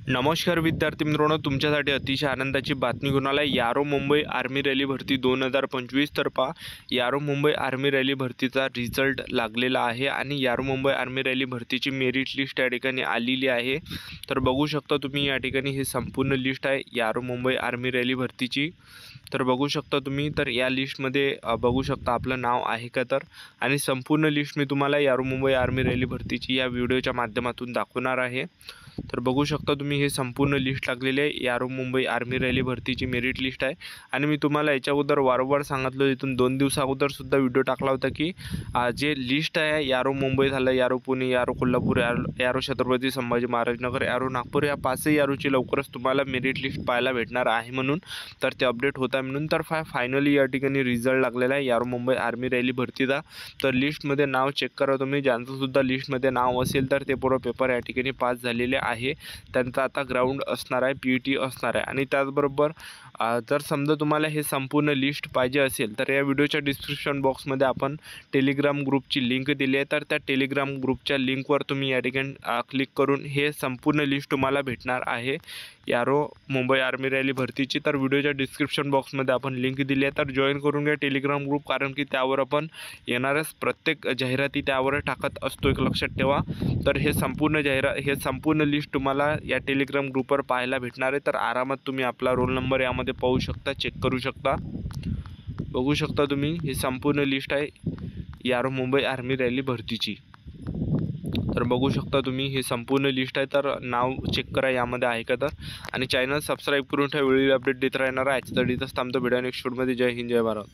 नमस्कार विद्यार्थी मित्रांनो, तुमच्यासाठी अतिशय आनंदाची बातमी घेऊन आला. यारो मुंबई आर्मी रॅली भरती 2025 तर पहा, यारो मुंबई आर्मी रॅली भरतीचा रिझल्ट लागलेला आहे आणि यारो मुंबई आर्मी रॅली भरतीची मेरिट लिस्ट या ठिकाणी आलेली आहे. तर बघू शकता तुम्ही या ठिकाणी ही संपूर्ण लिस्ट आहे यारो मुंबई आर्मी रॅली भरतीची. तर बघू शकता तुम्ही, तर या लिस्टमध्ये बघू शकता आपलं नाव आहे का तर, आणि संपूर्ण लिस्ट मी तुम्हाला यारो मुंबई आर्मी रॅली भरतीची या व्हिडिओच्या माध्यमातून दाखवणार आहे. तर बघू शकता तुम्ही हे संपूर्ण लिस्ट लागलेली आहे यारो मुंबई आर्मी रॅली भरतीची मेरिट लिस्ट आहे. आणि मी तुम्हाला याच्या अगोदर वारंवार सांगितलं, इथून 2 दिवसाअगोदर सुद्धा व्हिडिओ टाकला होता की जे लिस्ट आहे यारो मुंबई झालं, यारो पुणे, यारो कोल्हापूर, यारो छत्रपती संभाजी महाराज नगर, यारो नागपूर, या 5ही यारोची लवकरच तुम्हाला मेरिट लिस्ट पाहायला भेटणार आहे म्हणून. तर ते अपडेट होत आहे म्हणून. तर फायनली या ठिकाणी रिझल्ट लागलेला आहे यारो मुंबई आर्मी रॅली भरतीचा. तर लिस्टमध्ये नाव चेक करा तुम्ही, ज्यांचं सुद्धा लिस्टमध्ये नाव असेल तर ते पूर्ण पेपर या ठिकाणी पास झालेले आहे. त्यांचा आता ग्राउंड असणार आहे, PET असणार आहे. आणि त्याचबरोबर जर समजा तुम्हाला हे संपूर्ण लिस्ट पाहिजे असेल तर या व्हिडिओच्या डिस्क्रिप्शन बॉक्समध्ये आपण टेलिग्राम ग्रुपची लिंक दिली आहे. तर त्या टेलिग्राम ग्रुपच्या लिंकवर तुम्ही या ठिकाणी क्लिक करून हे संपूर्ण लिस्ट तुम्हाला भेटणार आहे यारो मुंबई आर्मी रॅली भरतीची. तर व्हिडिओच्या डिस्क्रिप्शन बॉक्समध्ये आपण लिंक दिली आहे, तर जॉईन करून घ्या टेलिग्राम ग्रुप, कारण की त्यावर आपण येणाऱ्याच प्रत्येक जाहिराती त्यावर टाकत असतो, एक लक्षात ठेवा. तर हे संपूर्ण लिस्ट तुम्हाला या टेलिग्राम ग्रुपवर पाहायला भेटणार आहे. तर आरामात तुम्ही आपला रोल नंबर यामध्ये पाहू शकता, चेक करू शकता. बघू शकता तुम्ही ही संपूर्ण लिस्ट आहे यारो मुंबई आर्मी रॅली भरतीची. तर बघू शकता तुम्ही ही संपूर्ण लिस्ट आहे. तर नाव चेक करा यामध्ये आहे का तर, आणि चॅनल सबस्क्राईब करून ठेवा, वेळी अपडेट देत राहणार आहे. आजच्या इथंच थांबतो, भेटूया नेक्स्ट व्हिडिओमध्ये. जय हिंद, जय भारत.